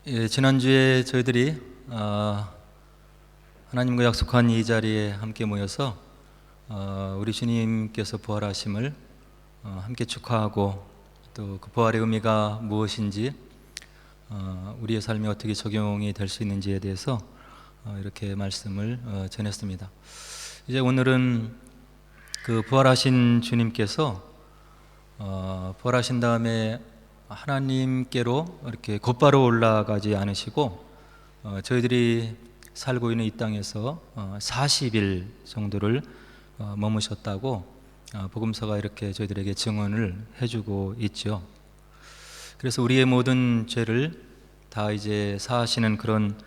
예, 지난주에 저희들이 하나님과 약속한 이 자리에 함께 모여서 우리 주님께서 부활하심을 함께 축하하고 또 그 부활의 의미가 무엇인지 우리의 삶에 어떻게 적용이 될 수 있는지에 대해서 이렇게 말씀을 전했습니다. 이제 오늘은 그 부활하신 주님께서 부활하신 다음에 하나님께로 이렇게 곧바로 올라가지 않으시고 저희들이 살고 있는 이 땅에서 40일 정도를 머무셨다고 복음서가 이렇게 저희들에게 증언을 해주고 있죠. 그래서 우리의 모든 죄를 다 이제 사하시는 그런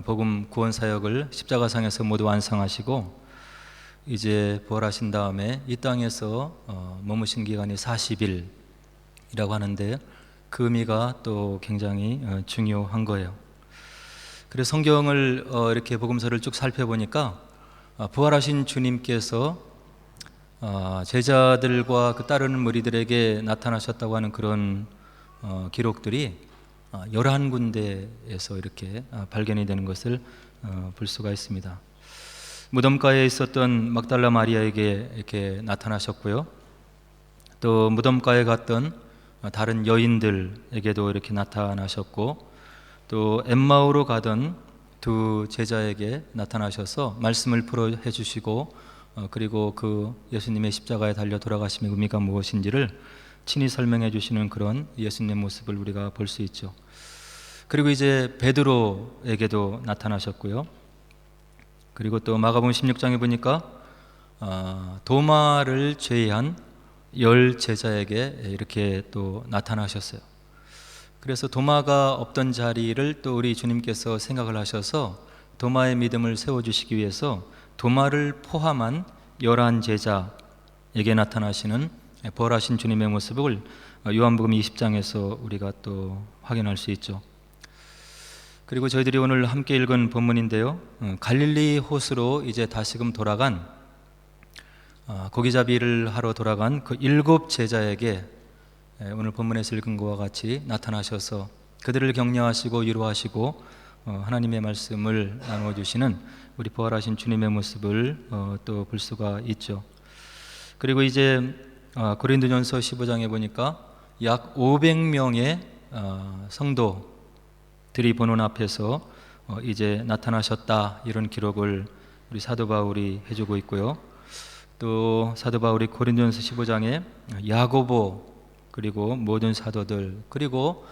복음 구원 사역을 십자가상에서 모두 완성하시고 이제 부활하신 다음에 이 땅에서 머무신 기간이 40일이라고 하는데 그 의미가 또 굉장히 중요한 거예요. 그래서 성경을 이렇게 복음서를 쭉 살펴보니까 부활하신 주님께서 제자들과 그 따르는 무리들에게 나타나셨다고 하는 그런 기록들이 11군데에서 이렇게 발견이 되는 것을 볼 수가 있습니다. 무덤가에 있었던 막달라 마리아에게 이렇게 나타나셨고요. 또 무덤가에 갔던 다른 여인들에게도 이렇게 나타나셨고, 또 엠마오로 가던 두 제자에게 나타나셔서 말씀을 풀어해 주시고 그리고 그 예수님의 십자가에 달려 돌아가심의 의미가 무엇인지를 친히 설명해 주시는 그런 예수님의 모습을 우리가 볼 수 있죠. 그리고 이제 베드로에게도 나타나셨고요. 그리고 또 마가복음 16장에 보니까 도마를 제외한 10 제자에게 이렇게 또 나타나셨어요. 그래서 도마가 없던 자리를 또 우리 주님께서 생각을 하셔서 도마의 믿음을 세워주시기 위해서 도마를 포함한 11 제자에게 나타나시는 부활하신 주님의 모습을 요한복음 20장에서 우리가 또 확인할 수 있죠. 그리고 저희들이 오늘 함께 읽은 본문인데요, 갈릴리 호수로 이제 다시금 돌아간 고기잡이를 하러 돌아간 그 7 제자에게 오늘 본문에서 읽은 것과 같이 나타나셔서 그들을 격려하시고 위로하시고 하나님의 말씀을 나누어 주시는 우리 부활하신 주님의 모습을 또 볼 수가 있죠. 그리고 이제 고린도전서 15장에 보니까 약 500명의 성도들이 보는 앞에서 이제 나타나셨다, 이런 기록을 우리 사도 바울이 해주고 있고요. 또 사도 바울이 고린도전서 15장에 야고보 그리고 모든 사도들, 그리고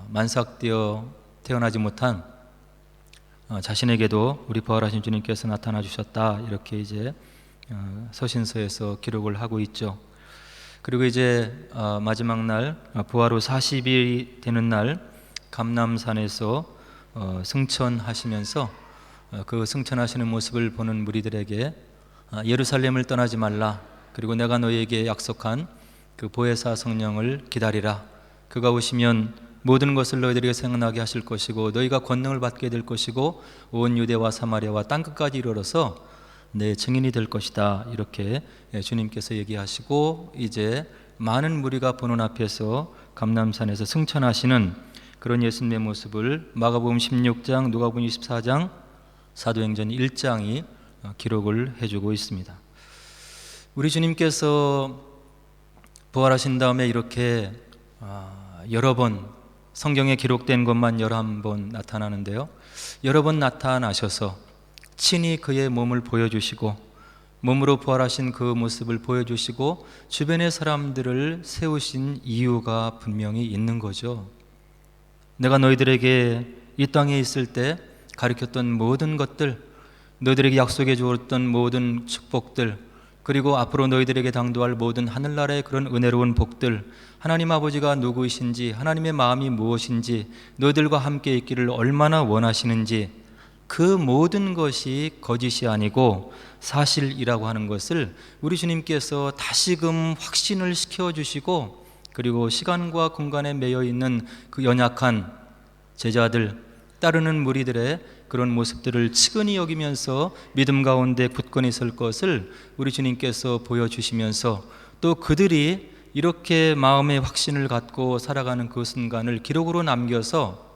만삭되어 태어나지 못한 자신에게도 우리 부활하신 주님께서 나타나 주셨다, 이렇게 이제 서신서에서 기록을 하고 있죠. 그리고 이제 마지막 날 부활 후 40일이 되는 날 감람산에서 승천하시면서 그 승천하시는 모습을 보는 무리들에게 예루살렘을 떠나지 말라, 그리고 내가 너희에게 약속한 그 보혜사 성령을 기다리라. 그가 오시면 모든 것을 너희들에게 생각나게 하실 것이고 너희가 권능을 받게 될 것이고 온 유대와 사마리아와 땅끝까지 이르러서 내 증인이 될 것이다, 이렇게 주님께서 얘기하시고 이제 많은 무리가 보는 앞에서 감람산에서 승천하시는 그런 예수님의 모습을 마가복음 16장, 누가복음 24장, 사도행전 1장이 기록을 해주고 있습니다. 우리 주님께서 부활하신 다음에 이렇게 여러 번, 성경에 기록된 것만 11번 나타나는데요, 여러 번 나타나셔서 친히 그의 몸을 보여주시고 몸으로 부활하신 그 모습을 보여주시고 주변의 사람들을 세우신 이유가 분명히 있는 거죠. 내가 너희들에게 이 땅에 있을 때 가르쳤던 모든 것들, 너희들에게 약속해 주었던 모든 축복들, 그리고 앞으로 너희들에게 당도할 모든 하늘나라의 그런 은혜로운 복들, 하나님 아버지가 누구이신지, 하나님의 마음이 무엇인지, 너희들과 함께 있기를 얼마나 원하시는지, 그 모든 것이 거짓이 아니고 사실이라고 하는 것을 우리 주님께서 다시금 확신을 시켜주시고, 그리고 시간과 공간에 매여 있는 그 연약한 제자들, 따르는 무리들의 그런 모습들을 측은히 여기면서 믿음 가운데 굳건히 설 것을 우리 주님께서 보여주시면서 또 그들이 이렇게 마음의 확신을 갖고 살아가는 그 순간을 기록으로 남겨서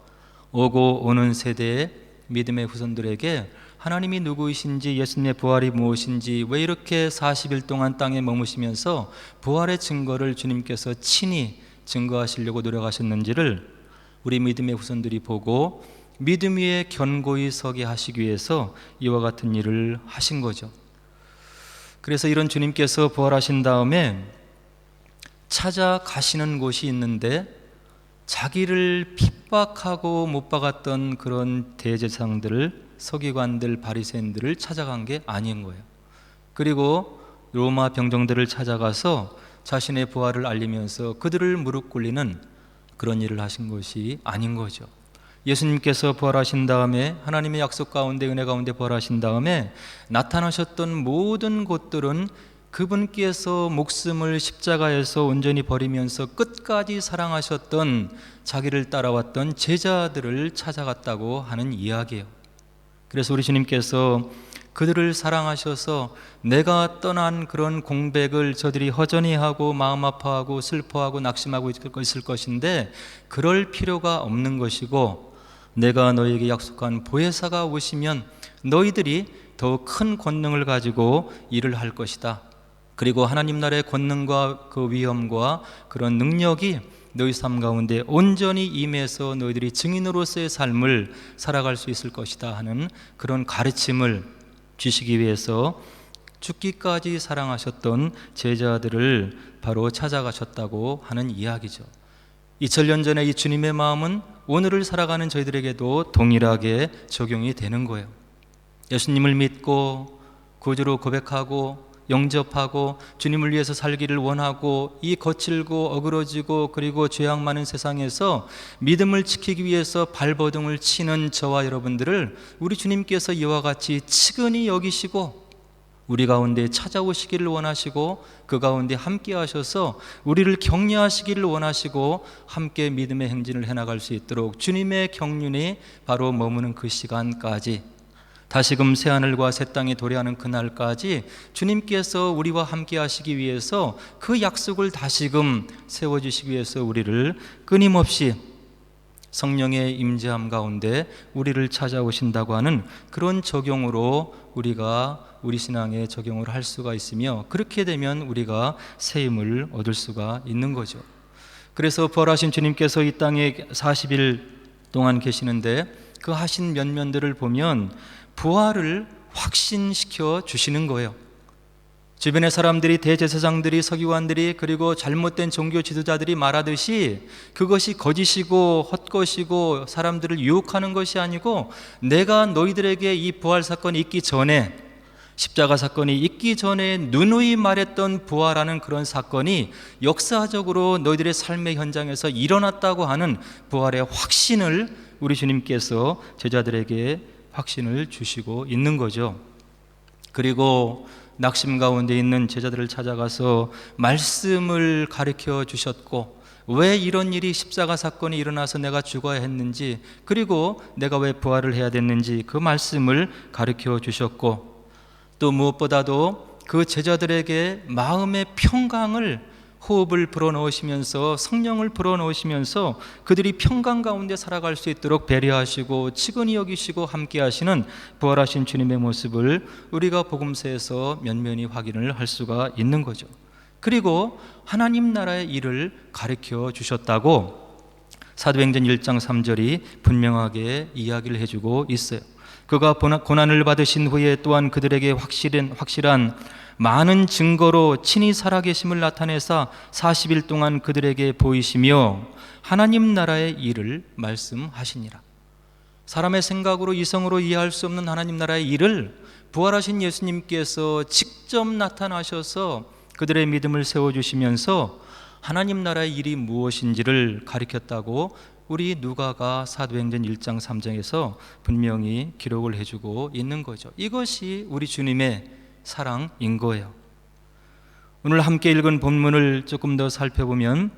오고 오는 세대의 믿음의 후손들에게 하나님이 누구이신지, 예수님의 부활이 무엇인지, 왜 이렇게 40일 동안 땅에 머무시면서 부활의 증거를 주님께서 친히 증거하시려고 노력하셨는지를 우리 믿음의 후손들이 보고 믿음 위에 견고히 서게 하시기 위해서 이와 같은 일을 하신 거죠. 그래서 이런 주님께서 부활하신 다음에 찾아가시는 곳이 있는데 자기를 핍박하고 못 박았던 그런 대제사장들을, 서기관들, 바리새인들을 찾아간 게 아닌 거예요. 그리고 로마 병정들을 찾아가서 자신의 부활을 알리면서 그들을 무릎 꿇리는 그런 일을 하신 것이 아닌 거죠. 예수님께서 부활하신 다음에, 하나님의 약속 가운데, 은혜 가운데 부활하신 다음에 나타나셨던 모든 곳들은 그분께서 목숨을 십자가에서 온전히 버리면서 끝까지 사랑하셨던, 자기를 따라왔던 제자들을 찾아갔다고 하는 이야기예요. 그래서 우리 주님께서 그들을 사랑하셔서 내가 떠난 그런 공백을 저들이 허전히 하고 마음 아파하고 슬퍼하고 낙심하고 있을 것인데 그럴 필요가 없는 것이고, 내가 너희에게 약속한 보혜사가 오시면 너희들이 더 큰 권능을 가지고 일을 할 것이다. 그리고 하나님 나라의 권능과 그 위엄과 그런 능력이 너희 삶 가운데 온전히 임해서 너희들이 증인으로서의 삶을 살아갈 수 있을 것이다 하는 그런 가르침을 주시기 위해서 죽기까지 사랑하셨던 제자들을 바로 찾아가셨다고 하는 이야기죠. 2000년 전에 이 주님의 마음은 오늘을 살아가는 저희들에게도 동일하게 적용이 되는 거예요. 예수님을 믿고 구주로 고백하고 영접하고 주님을 위해서 살기를 원하고, 이 거칠고 어그러지고 그리고 죄악 많은 세상에서 믿음을 지키기 위해서 발버둥을 치는 저와 여러분들을 우리 주님께서 이와 같이 측은히 여기시고 우리 가운데 찾아오시기를 원하시고, 그 가운데 함께 하셔서 우리를 격려하시기를 원하시고, 함께 믿음의 행진을 해나갈 수 있도록 주님의 경륜이 바로 머무는 그 시간까지, 다시금 새하늘과 새 땅이 도래하는 그날까지 주님께서 우리와 함께 하시기 위해서 그 약속을 다시금 세워주시기 위해서 우리를 끊임없이 성령의 임재함 가운데 우리를 찾아오신다고 하는 그런 적용으로 우리가 우리 신앙에 적용을 할 수가 있으며, 그렇게 되면 우리가 새 힘을 얻을 수가 있는 거죠. 그래서 부활하신 주님께서 이 땅에 40일 동안 계시는데 그 하신 면면들을 보면 부활을 확신시켜 주시는 거예요. 주변의 사람들이, 대제사장들이, 서기관들이, 그리고 잘못된 종교 지도자들이 말하듯이 그것이 거짓이고 헛것이고 사람들을 유혹하는 것이 아니고, 내가 너희들에게 이 부활 사건이 있기 전에, 십자가 사건이 있기 전에 누누이 말했던 부활하는 그런 사건이 역사적으로 너희들의 삶의 현장에서 일어났다고 하는 부활의 확신을 우리 주님께서 제자들에게 확신을 주시고 있는 거죠. 그리고 낙심 가운데 있는 제자들을 찾아가서 말씀을 가르쳐 주셨고, 왜 이런 일이, 십자가 사건이 일어나서 내가 죽어야 했는지, 그리고 내가 왜 부활을 해야 됐는지 그 말씀을 가르쳐 주셨고, 또 무엇보다도 그 제자들에게 마음의 평강을, 호흡을 불어넣으시면서, 성령을 불어넣으시면서 그들이 평강 가운데 살아갈 수 있도록 배려하시고 측은히 여기시고 함께 하시는 부활하신 주님의 모습을 우리가 복음서에서 면면히 확인을 할 수가 있는 거죠. 그리고 하나님 나라의 일을 가르쳐 주셨다고 사도행전 1장 3절이 분명하게 이야기를 해주고 있어요. 그가 고난을 받으신 후에 또한 그들에게 확실한 많은 증거로 친히 살아계심을 나타내사 40일 동안 그들에게 보이시며 하나님 나라의 일을 말씀하시니라. 사람의 생각으로, 이성으로 이해할 수 없는 하나님 나라의 일을 부활하신 예수님께서 직접 나타나셔서 그들의 믿음을 세워주시면서 하나님 나라의 일이 무엇인지를 가르쳤다고 우리 누가가 사도행전 1장 3장에서 분명히 기록을 해주고 있는 거죠. 이것이 우리 주님의 사랑인 거예요. 오늘 함께 읽은 본문을 조금 더 살펴보면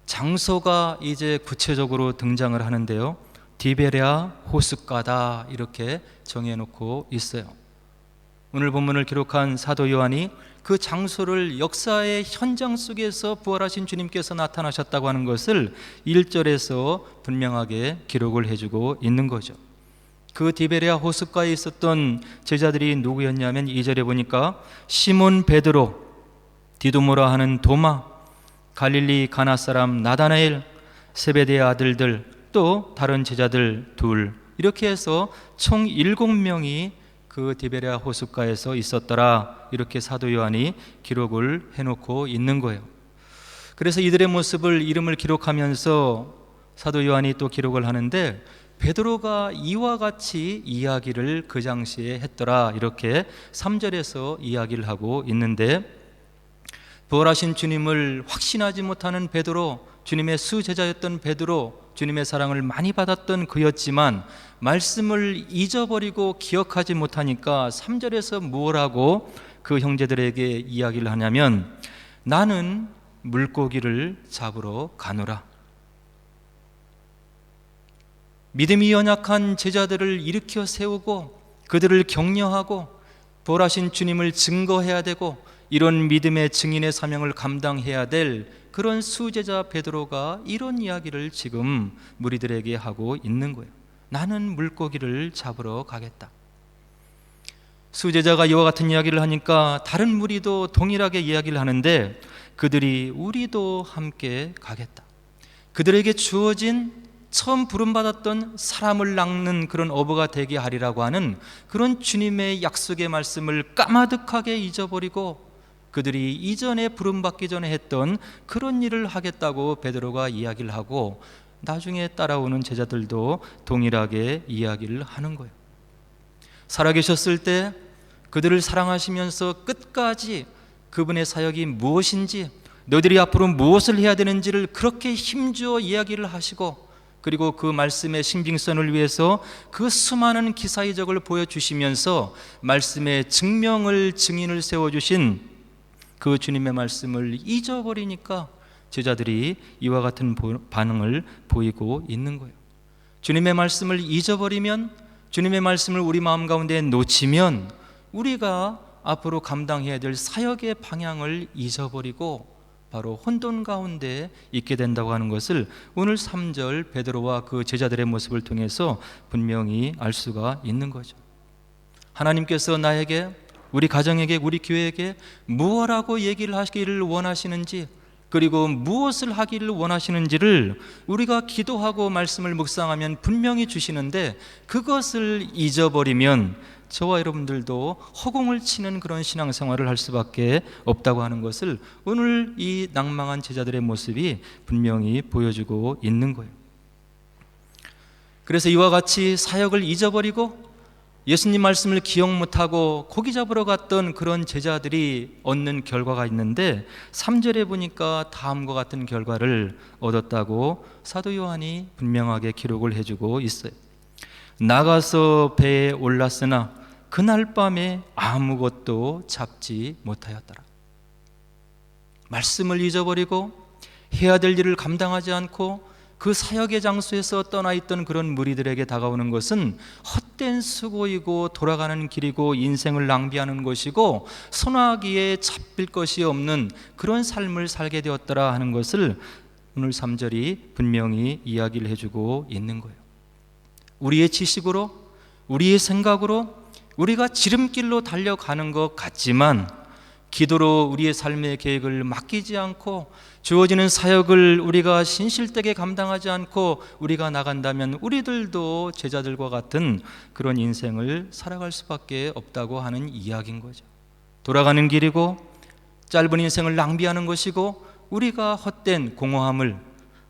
장소가 이제 구체적으로 등장을 하는데요, 디베랴 호숫가다 이렇게 정해놓고 있어요. 오늘 본문을 기록한 사도 요한이 그 장소를 역사의 현장 속에서 부활하신 주님께서 나타나셨다고 하는 것을 1절에서 분명하게 기록을 해주고 있는 거죠. 그 디베레아 호숫가에 있었던 제자들이 누구였냐면 2절에 보니까 시몬 베드로, 디두모라 하는 도마, 갈릴리 가나 사람 나다나엘, 세베대의 아들들, 또 다른 제자들 둘, 이렇게 해서 총 7명이 그 디베레아 호숫가에서 있었더라, 이렇게 사도 요한이 기록을 해놓고 있는 거예요. 그래서 이들의 모습을, 이름을 기록하면서 사도 요한이 또 기록을 하는데, 베드로가 이와 같이 이야기를 그 당시에 했더라, 이렇게 3절에서 이야기를 하고 있는데, 부활하신 주님을 확신하지 못하는 베드로, 주님의 수제자였던 베드로, 주님의 사랑을 많이 받았던 그였지만 말씀을 잊어버리고 기억하지 못하니까 3절에서 무엇하고 그 형제들에게 이야기를 하냐면, 나는 물고기를 잡으러 가노라. 믿음이 연약한 제자들을 일으켜 세우고 그들을 격려하고 부활하신 주님을 증거해야 되고 이런 믿음의 증인의 사명을 감당해야 될 그런 수제자 베드로가 이런 이야기를 지금 무리들에게 하고 있는 거예요. 나는 물고기를 잡으러 가겠다. 수제자가 이와 같은 이야기를 하니까 다른 무리도 동일하게 이야기를 하는데, 그들이 우리도 함께 가겠다. 그들에게 주어진 처음 부름받았던 사람을 낚는 그런 어부가 되게 하리라고 하는 그런 주님의 약속의 말씀을 까마득하게 잊어버리고 그들이 이전에 부름받기 전에 했던 그런 일을 하겠다고 베드로가 이야기를 하고, 나중에 따라오는 제자들도 동일하게 이야기를 하는 거예요. 살아계셨을 때 그들을 사랑하시면서 끝까지 그분의 사역이 무엇인지, 너희들이 앞으로 무엇을 해야 되는지를 그렇게 힘주어 이야기를 하시고, 그리고 그 말씀의 신빙성을 위해서 그 수많은 기사이적을 보여주시면서 말씀의 증인을 세워주신 그 주님의 말씀을 잊어버리니까 제자들이 이와 같은 반응을 보이고 있는 거예요. 주님의 말씀을 잊어버리면, 주님의 말씀을 우리 마음 가운데 놓치면 우리가 앞으로 감당해야 될 사역의 방향을 잊어버리고 바로 혼돈 가운데 있게 된다고 하는 것을 오늘 3절 베드로와 그 제자들의 모습을 통해서 분명히 알 수가 있는 거죠. 하나님께서 나에게, 우리 가정에게, 우리 교회에게 무엇하고 얘기를 하기를 원하시는지, 그리고 무엇을 하기를 원하시는지를 우리가 기도하고 말씀을 묵상하면 분명히 주시는데, 그것을 잊어버리면 저와 여러분들도 허공을 치는 그런 신앙생활을 할 수밖에 없다고 하는 것을 오늘 이 낭망한 제자들의 모습이 분명히 보여주고 있는 거예요. 그래서 이와 같이 사역을 잊어버리고 예수님 말씀을 기억 못하고 고기 잡으러 갔던 그런 제자들이 얻는 결과가 있는데, 3절에 보니까 다음과 같은 결과를 얻었다고 사도 요한이 분명하게 기록을 해주고 있어요. 나가서 배에 올랐으나 그날 밤에 아무것도 잡지 못하였더라. 말씀을 잊어버리고 해야 될 일을 감당하지 않고 그 사역의 장소에서 떠나 있던 그런 무리들에게 다가오는 것은 헛된 수고이고 돌아가는 길이고 인생을 낭비하는 것이고 소나기에 잡힐 것이 없는 그런 삶을 살게 되었더라 하는 것을 오늘 3절이 분명히 이야기를 해주고 있는 거예요. 우리의 지식으로, 우리의 생각으로 우리가 지름길로 달려가는 것 같지만, 기도로 우리의 삶의 계획을 맡기지 않고 주어지는 사역을 우리가 신실되게 감당하지 않고 우리가 나간다면 우리들도 제자들과 같은 그런 인생을 살아갈 수밖에 없다고 하는 이야기인 거죠. 돌아가는 길이고 짧은 인생을 낭비하는 것이고 우리가 헛된 공허함을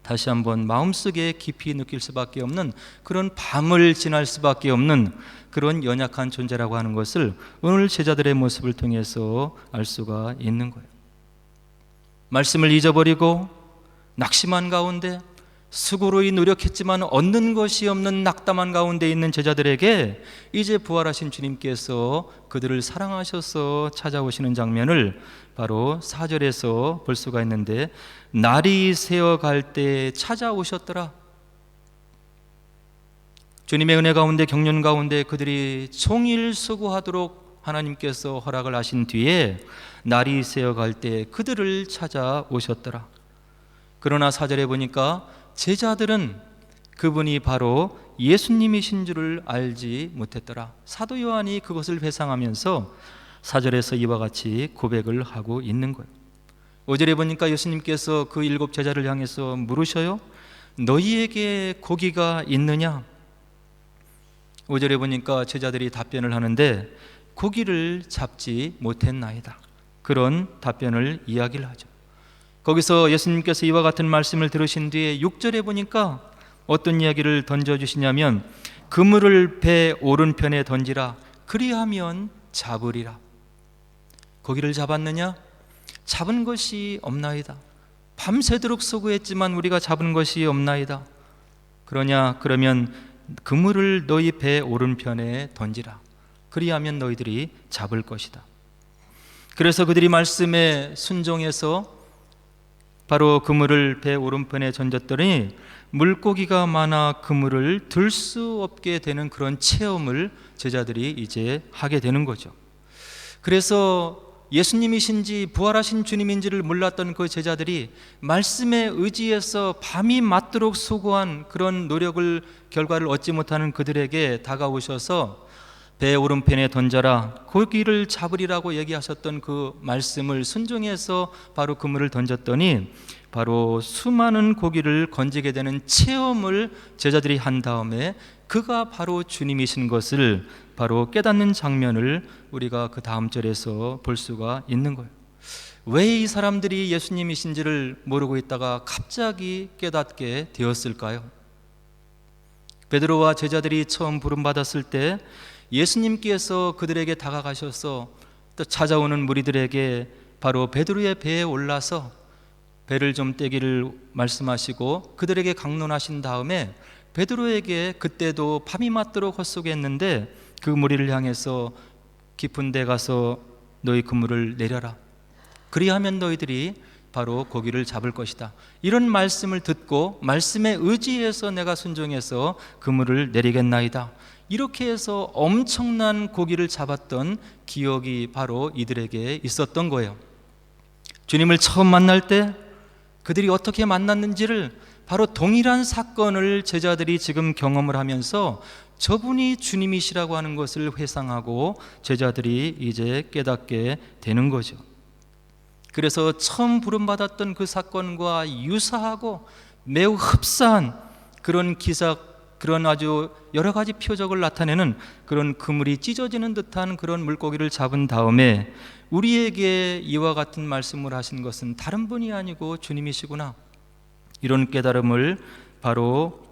다시 한번 마음속에 깊이 느낄 수밖에 없는 그런 밤을 지날 수밖에 없는 그런 연약한 존재라고 하는 것을 오늘 제자들의 모습을 통해서 알 수가 있는 거예요. 말씀을 잊어버리고 낙심한 가운데 수고로이 노력했지만 얻는 것이 없는 낙담한 가운데 있는 제자들에게 이제 부활하신 주님께서 그들을 사랑하셔서 찾아오시는 장면을 바로 4절에서 볼 수가 있는데, 날이 새어갈 때 찾아오셨더라. 주님의 은혜 가운데, 경륜 가운데 그들이 종일 수고하도록 하나님께서 허락을 하신 뒤에 날이 새어갈 때 그들을 찾아오셨더라. 그러나 4절에 보니까 제자들은 그분이 바로 예수님이신 줄을 알지 못했더라. 사도 요한이 그것을 회상하면서 4절에서 이와 같이 고백을 하고 있는 거예요. 5절에 보니까 예수님께서 그 7 제자를 향해서 물으셔요. 너희에게 고기가 있느냐? 5절에 보니까 제자들이 답변을 하는데 고기를 잡지 못했나이다. 그런 답변을 이야기를 하죠. 거기서 예수님께서 이와 같은 말씀을 들으신 뒤에 6절에 보니까 어떤 이야기를 던져주시냐면 그물을 배 오른편에 던지라. 그리하면 잡으리라. 고기를 잡았느냐? 잡은 것이 없나이다. 밤새도록 수고했지만 우리가 잡은 것이 없나이다. 그러면 그물을 너희 배 오른편에 던지라. 그리하면 너희들이 잡을 것이다. 그래서 그들이 말씀에 순종해서 바로 그물을 배 오른편에 던졌더니 물고기가 많아 그물을 들 수 없게 되는 그런 체험을 제자들이 이제 하게 되는 거죠. 그래서 예수님이신지 부활하신 주님인지를 몰랐던 그 제자들이 말씀에 의지해서 밤이 맞도록 수고한 그런 결과를 얻지 못하는 그들에게 다가오셔서 배 오른편에 던져라, 고기를 잡으리라고 얘기하셨던 그 말씀을 순종해서 바로 그물을 던졌더니 바로 수많은 고기를 건지게 되는 체험을 제자들이 한 다음에 그가 바로 주님이신 것을 바로 깨닫는 장면을 우리가 그 다음 절에서 볼 수가 있는 거예요. 왜 이 사람들이 예수님이신지를 모르고 있다가 갑자기 깨닫게 되었을까요? 베드로와 제자들이 처음 부름받았을 때 예수님께서 그들에게 다가가셔서 또 찾아오는 무리들에게 바로 베드로의 배에 올라서 배를 좀 떼기를 말씀하시고 그들에게 강론하신 다음에 베드로에게 그때도 밤이 맞도록 헛수고했는데 그 무리를 향해서 깊은 데 가서 너희 그물을 내려라. 그리하면 너희들이 바로 고기를 잡을 것이다. 이런 말씀을 듣고 말씀에 의지해서 내가 순종해서 그물을 내리겠나이다. 이렇게 해서 엄청난 고기를 잡았던 기억이 바로 이들에게 있었던 거예요. 주님을 처음 만날 때 그들이 어떻게 만났는지를 바로 동일한 사건을 제자들이 지금 경험을 하면서 저분이 주님이시라고 하는 것을 회상하고 제자들이 이제 깨닫게 되는 거죠. 그래서 처음 부름받았던 그 사건과 유사하고 매우 흡사한 그런 그런 아주 여러 가지 표적을 나타내는 그런 그물이 찢어지는 듯한 그런 물고기를 잡은 다음에 우리에게 이와 같은 말씀을 하신 것은 다른 분이 아니고 주님이시구나. 이런 깨달음을 바로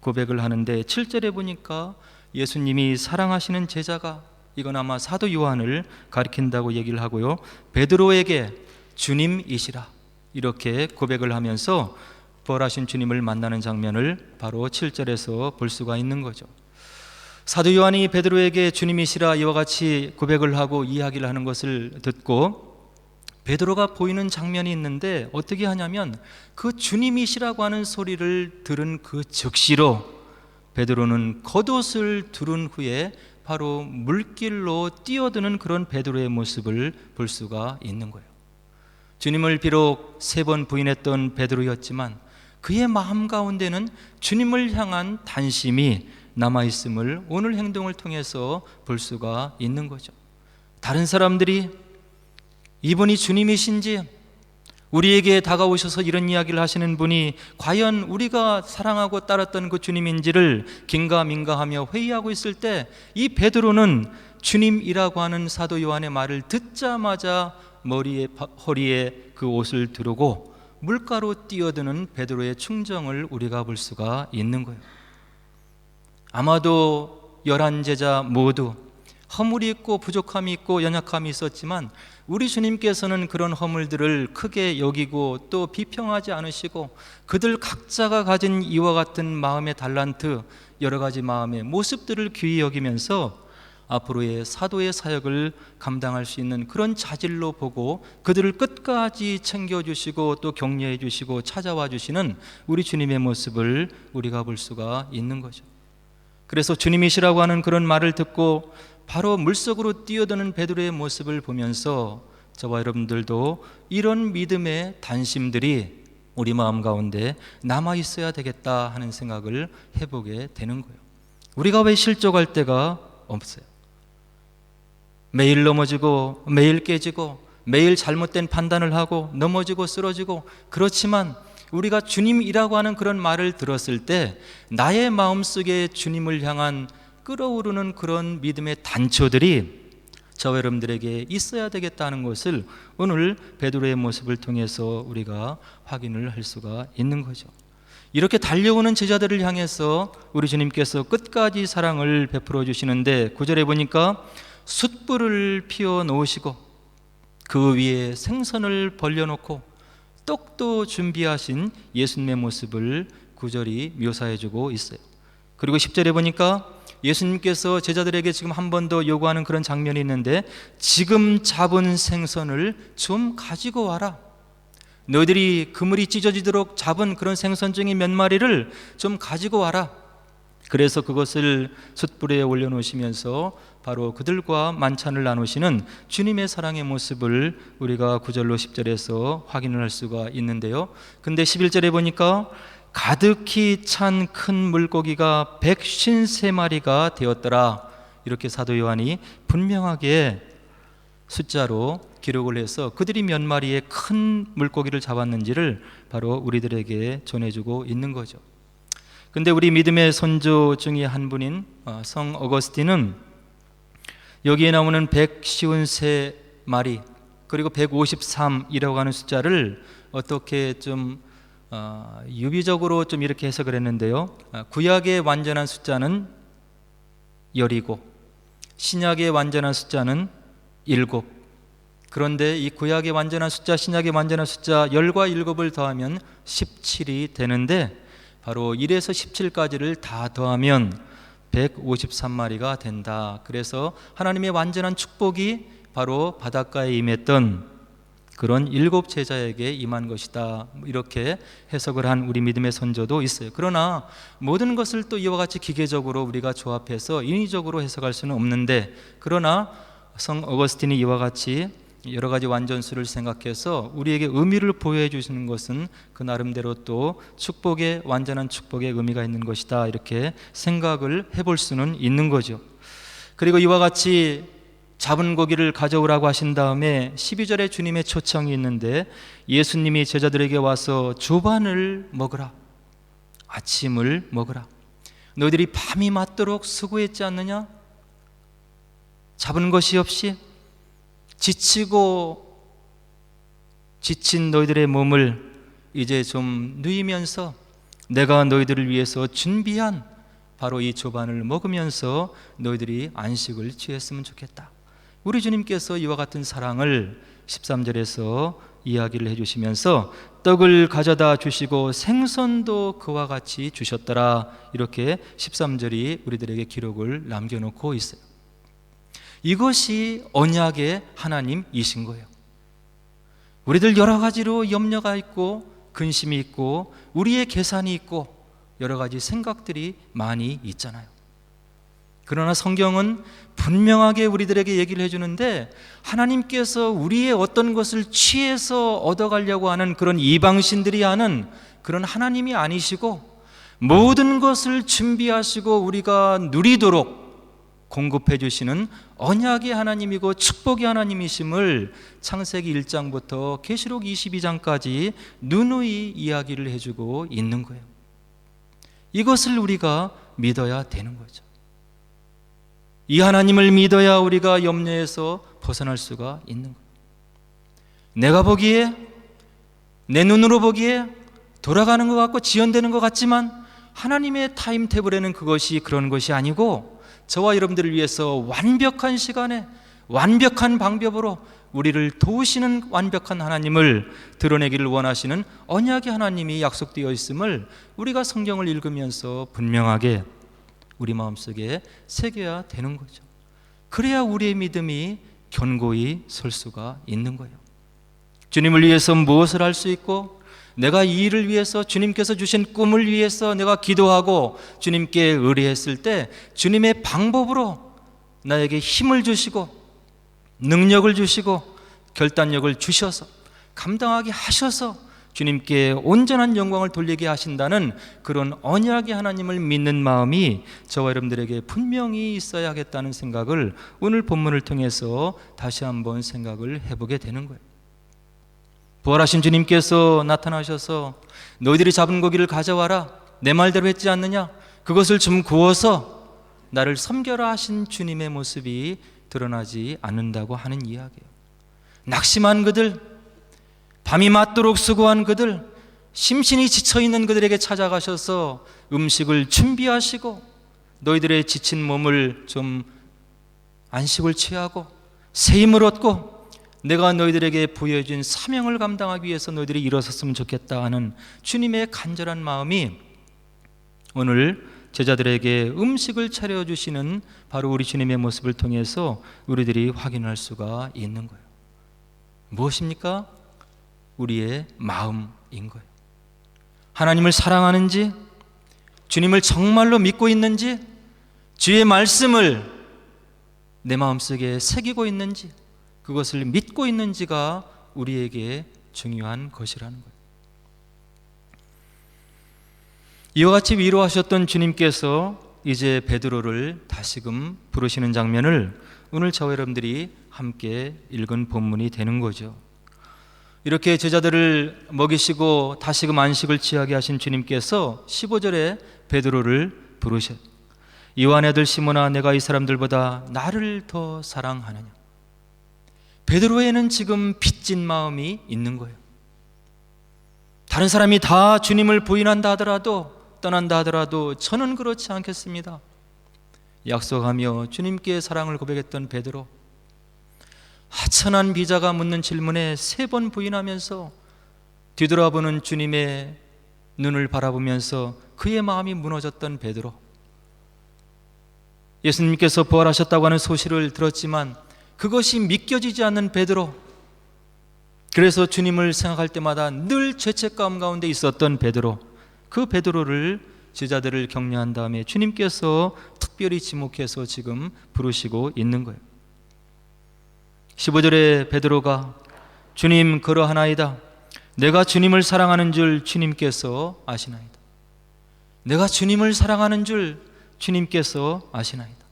고백을 하는데 7절에 보니까 예수님이 사랑하시는 제자가, 이건 아마 사도 요한을 가리킨다고 얘기를 하고요, 베드로에게 주님이시라 이렇게 고백을 하면서 부활하신 주님을 만나는 장면을 바로 7절에서 볼 수가 있는 거죠. 사도 요한이 베드로에게 주님이시라 이와 같이 고백을 하고 이야기를 하는 것을 듣고 베드로가 보이는 장면이 있는데 어떻게 하냐면 그 주님이시라고 하는 소리를 들은 그 즉시로 베드로는 겉옷을 두른 후에 바로 물길로 뛰어드는 그런 베드로의 모습을 볼 수가 있는 거예요. 주님을 비록 3번 부인했던 베드로였지만 그의 마음 가운데는 주님을 향한 단심이 남아있음을 오늘 행동을 통해서 볼 수가 있는 거죠. 다른 사람들이 이분이 주님이신지, 우리에게 다가오셔서 이런 이야기를 하시는 분이 과연 우리가 사랑하고 따랐던 그 주님인지를 긴가민가하며 회의하고 있을 때 이 베드로는 주님이라고 하는 사도 요한의 말을 듣자마자 허리에 그 옷을 두르고 물가로 뛰어드는 베드로의 충정을 우리가 볼 수가 있는 거예요. 아마도 11제자 모두 허물이 있고 부족함이 있고 연약함이 있었지만 우리 주님께서는 그런 허물들을 크게 여기고 또 비평하지 않으시고 그들 각자가 가진 이와 같은 마음의 달란트, 여러 가지 마음의 모습들을 귀히 여기면서 앞으로의 사도의 사역을 감당할 수 있는 그런 자질로 보고 그들을 끝까지 챙겨주시고 또 격려해 주시고 찾아와 주시는 우리 주님의 모습을 우리가 볼 수가 있는 거죠. 그래서 주님이시라고 하는 그런 말을 듣고 바로 물속으로 뛰어드는 베드로의 모습을 보면서 저와 여러분들도 이런 믿음의 단심들이 우리 마음 가운데 남아 있어야 되겠다 하는 생각을 해보게 되는 거예요. 우리가 왜 실족할 때가 없어요? 매일 넘어지고 매일 깨지고 매일 잘못된 판단을 하고 넘어지고 쓰러지고, 그렇지만 우리가 주님이라고 하는 그런 말을 들었을 때 나의 마음속에 주님을 향한 끓어오르는 그런 믿음의 단초들이 저와 여러분들에게 있어야 되겠다는 것을 오늘 베드로의 모습을 통해서 우리가 확인을 할 수가 있는 거죠. 이렇게 달려오는 제자들을 향해서 우리 주님께서 끝까지 사랑을 베풀어 주시는데 9절에 보니까 숯불을 피워 놓으시고 그 위에 생선을 벌려놓고 떡도 준비하신 예수님의 모습을 9절이 묘사해주고 있어요. 그리고 10절에 보니까 예수님께서 제자들에게 지금 한 번 더 요구하는 그런 장면이 있는데, 지금 잡은 생선을 좀 가지고 와라. 너희들이 그물이 찢어지도록 잡은 그런 생선 중에 몇 마리를 좀 가지고 와라. 그래서 그것을 숯불에 올려놓으시면서 바로 그들과 만찬을 나누시는 주님의 사랑의 모습을 우리가 9절로 10절에서 확인을 할 수가 있는데요. 근데 11절에 보니까 가득히 찬 큰 물고기가 153마리가 되었더라. 이렇게 사도 요한이 분명하게 숫자로 기록을 해서 그들이 몇 마리의 큰 물고기를 잡았는지를 바로 우리들에게 전해주고 있는 거죠. 근데 우리 믿음의 선조 중에 한 분인 성 어거스틴은 여기에 나오는 153마리 그리고 153이라고 하는 숫자를 어떻게 좀 유비적으로 좀 이렇게 해석을 했는데요. 구약의 완전한 숫자는 10이고 신약의 완전한 숫자는 7. 그런데 이 구약의 완전한 숫자, 신약의 완전한 숫자 10과 7을 더하면 17이 되는데, 바로 1에서 17까지를 다 더하면 153마리가 된다. 그래서 하나님의 완전한 축복이 바로 바닷가에 임했던 그런 7 제자에게 임한 것이다. 이렇게 해석을 한 우리 믿음의 선조도 있어요. 그러나 모든 것을 또 이와 같이 기계적으로 우리가 조합해서 인위적으로 해석할 수는 없는데, 그러나 성 어거스틴이 이와 같이 여러 가지 완전수를 생각해서 우리에게 의미를 보여해 주시는 것은 그 나름대로 또 축복의 완전한 축복의 의미가 있는 것이다. 이렇게 생각을 해볼 수는 있는 거죠. 그리고 이와 같이 잡은 고기를 가져오라고 하신 다음에 12절에 주님의 초청이 있는데, 예수님이 제자들에게 와서 조반을 먹으라, 아침을 먹으라. 너희들이 밤이 맞도록 수고했지 않느냐? 잡은 것이 없이 지치고 지친 너희들의 몸을 이제 좀 누이면서 내가 너희들을 위해서 준비한 바로 이 조반을 먹으면서 너희들이 안식을 취했으면 좋겠다. 우리 주님께서 이와 같은 사랑을 13절에서 이야기를 해주시면서 떡을 가져다 주시고 생선도 그와 같이 주셨더라. 이렇게 13절이 우리들에게 기록을 남겨놓고 있어요. 이것이 언약의 하나님이신 거예요. 우리들 여러 가지로 염려가 있고 근심이 있고 우리의 계산이 있고 여러 가지 생각들이 많이 있잖아요. 그러나 성경은 분명하게 우리들에게 얘기를 해주는데, 하나님께서 우리의 어떤 것을 취해서 얻어가려고 하는 그런 이방신들이 하는 그런 하나님이 아니시고, 모든 것을 준비하시고 우리가 누리도록 공급해 주시는 언약의 하나님이고 축복의 하나님이심을 창세기 1장부터 계시록 22장까지 누누이 이야기를 해주고 있는 거예요. 이것을 우리가 믿어야 되는 거죠. 이 하나님을 믿어야 우리가 염려에서 벗어날 수가 있는 거예요. 내가 보기에, 내 눈으로 보기에 돌아가는 것 같고 지연되는 것 같지만 하나님의 타임테이블에는 그것이 그런 것이 아니고, 저와 여러분들을 위해서 완벽한 시간에 완벽한 방법으로 우리를 도우시는 완벽한 하나님을 드러내기를 원하시는 언약의 하나님이 약속되어 있음을 우리가 성경을 읽으면서 분명하게 우리 마음속에 새겨야 되는 거죠. 그래야 우리의 믿음이 견고히 설 수가 있는 거예요. 주님을 위해서 무엇을 할 수 있고 내가 이 일을 위해서, 주님께서 주신 꿈을 위해서 내가 기도하고 주님께 의뢰했을 때 주님의 방법으로 나에게 힘을 주시고 능력을 주시고 결단력을 주셔서 감당하게 하셔서 주님께 온전한 영광을 돌리게 하신다는 그런 언약의 하나님을 믿는 마음이 저와 여러분들에게 분명히 있어야겠다는 생각을 오늘 본문을 통해서 다시 한번 생각을 해보게 되는 거예요. 부활하신 주님께서 나타나셔서 너희들이 잡은 고기를 가져와라, 내 말대로 했지 않느냐, 그것을 좀 구워서 나를 섬겨라 하신 주님의 모습이 드러나지 않는다고 하는 이야기예요. 낙심한 그들, 밤이 맞도록 수고한 그들, 심신이 지쳐있는 그들에게 찾아가셔서 음식을 준비하시고 너희들의 지친 몸을 좀 안식을 취하고 새 힘을 얻고 내가 너희들에게 부여해준 사명을 감당하기 위해서 너희들이 일어섰으면 좋겠다 하는 주님의 간절한 마음이 오늘 제자들에게 음식을 차려주시는 바로 우리 주님의 모습을 통해서 우리들이 확인할 수가 있는 거예요. 무엇입니까? 우리의 마음인 거예요. 하나님을 사랑하는지, 주님을 정말로 믿고 있는지, 주의 말씀을 내 마음속에 새기고 있는지, 그것을 믿고 있는지가 우리에게 중요한 것이라는 거예요. 이와 같이 위로하셨던 주님께서 이제 베드로를 다시금 부르시는 장면을 오늘 저와 여러분들이 함께 읽은 본문이 되는 거죠. 이렇게 제자들을 먹이시고 다시금 안식을 취하게 하신 주님께서 15절에 베드로를 부르셔. 요한의 아들 시몬아, 내가 이 사람들보다 나를 더 사랑하느냐. 베드로에는 지금 빚진 마음이 있는 거예요. 다른 사람이 다 주님을 부인한다 하더라도, 떠난다 하더라도 저는 그렇지 않겠습니다. 약속하며 주님께 사랑을 고백했던 베드로, 하천한 비자가 묻는 질문에 3번 부인하면서 뒤돌아보는 주님의 눈을 바라보면서 그의 마음이 무너졌던 베드로, 예수님께서 부활하셨다고 하는 소식을 들었지만 그것이 믿겨지지 않는 베드로, 그래서 주님을 생각할 때마다 늘 죄책감 가운데 있었던 베드로, 그 베드로를 제자들을 격려한 다음에 주님께서 특별히 지목해서 지금 부르시고 있는 거예요. 15절에 베드로가 주님 그러하나이다, 내가 주님을 사랑하는 줄 주님께서 아시나이다. 내가 주님을 사랑하는 줄 주님께서 아시나이다.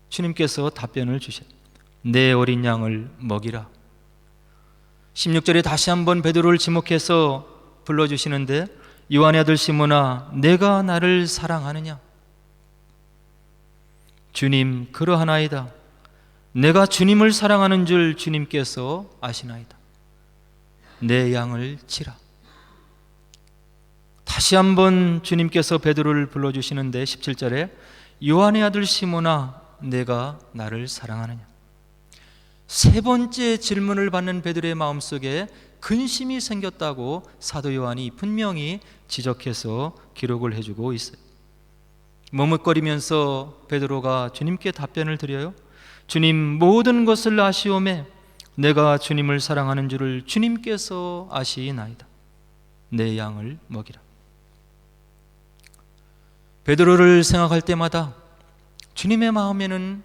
주님께서 답변을 주셨다. 내 어린 양을 먹이라. 16절에 다시 한번 베드로를 지목해서 불러주시는데, 요한의 아들 시몬아, 내가 나를 사랑하느냐. 주님 그러하나이다, 내가 주님을 사랑하는 줄 주님께서 아시나이다. 내 양을 치라. 다시 한번 주님께서 베드로를 불러주시는데 17절에 요한의 아들 시몬아, 내가 나를 사랑하느냐. 3번째 질문을 받는 베드로의 마음속에 근심이 생겼다고 사도 요한이 분명히 지적해서 기록을 해주고 있어요. 머뭇거리면서 베드로가 주님께 답변을 드려요. 주님, 모든 것을 아시오매 내가 주님을 사랑하는 줄을 주님께서 아시나이다. 내 양을 먹이라. 베드로를 생각할 때마다 주님의 마음에는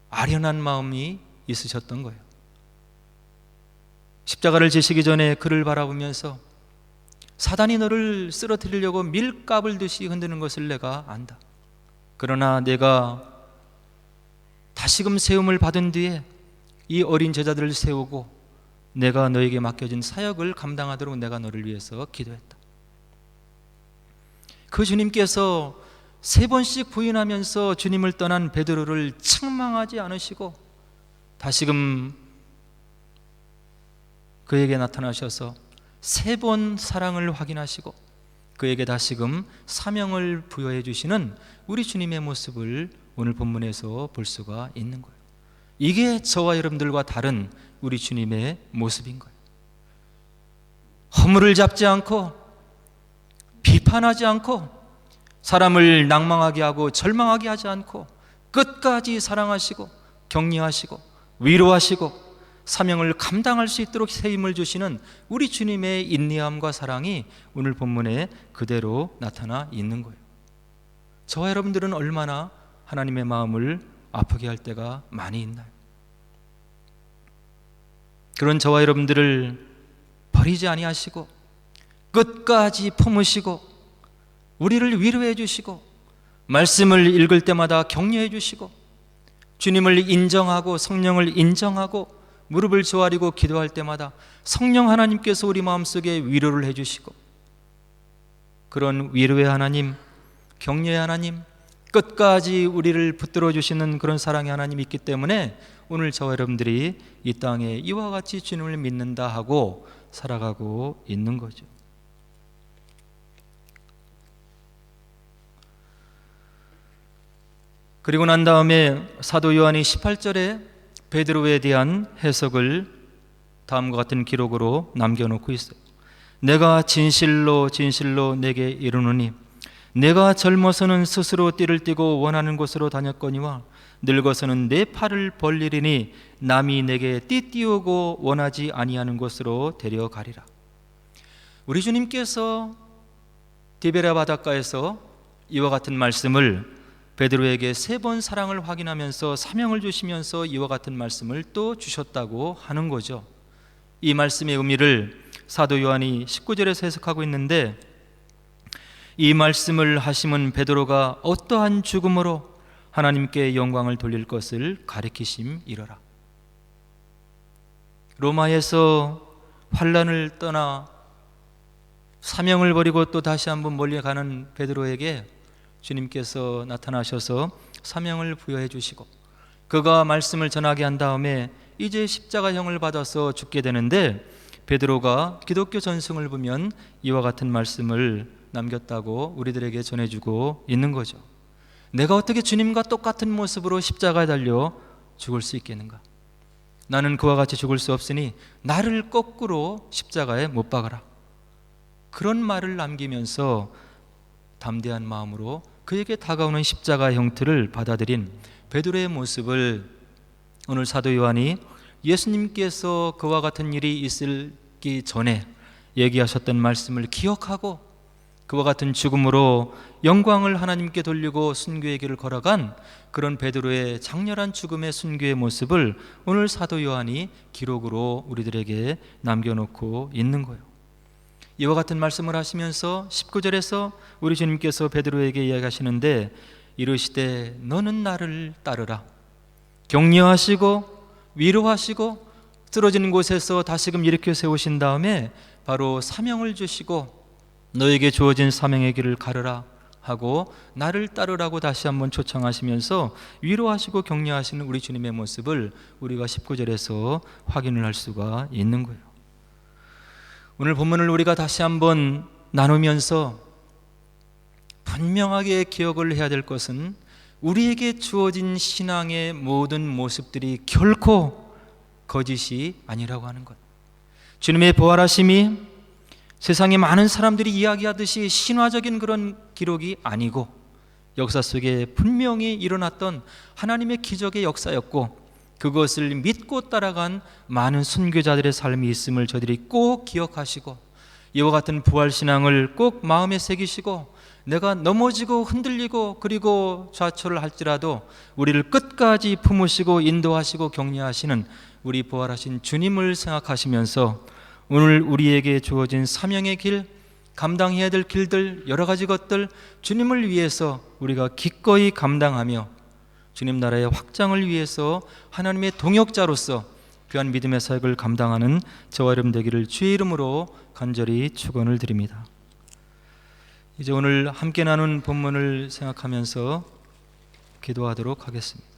아련한 마음이 있으셨던 거예요. 십자가를 지시기 전에 그를 바라보면서 사단이 너를 쓰러뜨리려고 밀가불 듯이 흔드는 것을 내가 안다. 그러나 내가 다시금 세움을 받은 뒤에 이 어린 제자들을 세우고 내가 너에게 맡겨진 사역을 감당하도록 내가 너를 위해서 기도했다. 그 주님께서 3번씩 부인하면서 주님을 떠난 베드로를 책망하지 않으시고 다시금 그에게 나타나셔서 3번 사랑을 확인하시고 그에게 다시금 사명을 부여해 주시는 우리 주님의 모습을 오늘 본문에서 볼 수가 있는 거예요. 이게 저와 여러분들과 다른 우리 주님의 모습인 거예요. 허물을 잡지 않고 비판하지 않고 사람을 낭망하게 하고 절망하게 하지 않고 끝까지 사랑하시고 격려하시고 위로하시고 사명을 감당할 수 있도록 새 힘을 주시는 우리 주님의 인내함과 사랑이 오늘 본문에 그대로 나타나 있는 거예요. 저와 여러분들은 얼마나 하나님의 마음을 아프게 할 때가 많이 있나요? 그런 저와 여러분들을 버리지 아니하시고 끝까지 품으시고 우리를 위로해 주시고 말씀을 읽을 때마다 격려해 주시고 주님을 인정하고 성령을 인정하고 무릎을 조아리고 기도할 때마다 성령 하나님께서 우리 마음속에 위로를 해 주시고 그런 위로의 하나님, 격려의 하나님, 끝까지 우리를 붙들어 주시는 그런 사랑의 하나님이 있기 때문에 오늘 저와 여러분들이 이 땅에 이와 같이 주님을 믿는다 하고 살아가고 있는 거죠. 그리고 난 다음에 사도 요한이 18절에 베드로에 대한 해석을 다음과 같은 기록으로 남겨놓고 있어요. 내가 진실로 진실로 내게 이르노니 내가 젊어서는 스스로 띠를 띠고 원하는 곳으로 다녔거니와 늙어서는 내 팔을 벌리리니 남이 내게 띠 띄우고 원하지 아니하는 곳으로 데려가리라. 우리 주님께서 디베랴 바닷가에서 이와 같은 말씀을 베드로에게 3번 사랑을 확인하면서 사명을 주시면서 이와 같은 말씀을 또 주셨다고 하는 거죠. 이 말씀의 의미를 사도 요한이 19절에서 해석하고 있는데 이 말씀을 하심은 베드로가 어떠한 죽음으로 하나님께 영광을 돌릴 것을 가리키심이러라. 로마에서 환난을 떠나 사명을 버리고 또 다시 한번 멀리 가는 베드로에게 주님께서 나타나셔서 사명을 부여해 주시고 그가 말씀을 전하게 한 다음에 이제 십자가형을 받아서 죽게 되는데 베드로가 기독교 전승을 보면 이와 같은 말씀을 남겼다고 우리들에게 전해주고 있는 거죠. 내가 어떻게 주님과 똑같은 모습으로 십자가에 달려 죽을 수 있겠는가? 나는 그와 같이 죽을 수 없으니 나를 거꾸로 십자가에 못 박아라. 그런 말을 남기면서 담대한 마음으로 그에게 다가오는 십자가 형태를 받아들인 베드로의 모습을 오늘 사도 요한이 예수님께서 그와 같은 일이 있기 전에 얘기하셨던 말씀을 기억하고 그와 같은 죽음으로 영광을 하나님께 돌리고 순교의 길을 걸어간 그런 베드로의 장렬한 죽음의 순교의 모습을 오늘 사도 요한이 기록으로 우리들에게 남겨놓고 있는 거예요. 이와 같은 말씀을 하시면서 19절에서 우리 주님께서 베드로에게 이야기하시는데 이르시되 너는 나를 따르라. 격려하시고 위로하시고 쓰러진 곳에서 다시금 일으켜 세우신 다음에 바로 사명을 주시고 너에게 주어진 사명의 길을 가르라 하고 나를 따르라고 다시 한번 초청하시면서 위로하시고 격려하시는 우리 주님의 모습을 우리가 19절에서 확인을 할 수가 있는 거예요. 오늘 본문을 우리가 다시 한번 나누면서 분명하게 기억을 해야 될 것은 우리에게 주어진 신앙의 모든 모습들이 결코 거짓이 아니라고 하는 것. 주님의 부활하심이 세상에 많은 사람들이 이야기하듯이 신화적인 그런 기록이 아니고 역사 속에 분명히 일어났던 하나님의 기적의 역사였고 그것을 믿고 따라간 많은 순교자들의 삶이 있음을 저들이 꼭 기억하시고 이와 같은 부활신앙을 꼭 마음에 새기시고 내가 넘어지고 흔들리고 그리고 좌초를 할지라도 우리를 끝까지 품으시고 인도하시고 격려하시는 우리 부활하신 주님을 생각하시면서 오늘 우리에게 주어진 사명의 길, 감당해야 될 길들, 여러 가지 것들 주님을 위해서 우리가 기꺼이 감당하며 주님 나라의 확장을 위해서 하나님의 동역자로서 귀한 믿음의 사역을 감당하는 저와 여러분 되기를 주의 이름으로 간절히 축원을 드립니다. 이제 오늘 함께 나눈 본문을 생각하면서 기도하도록 하겠습니다.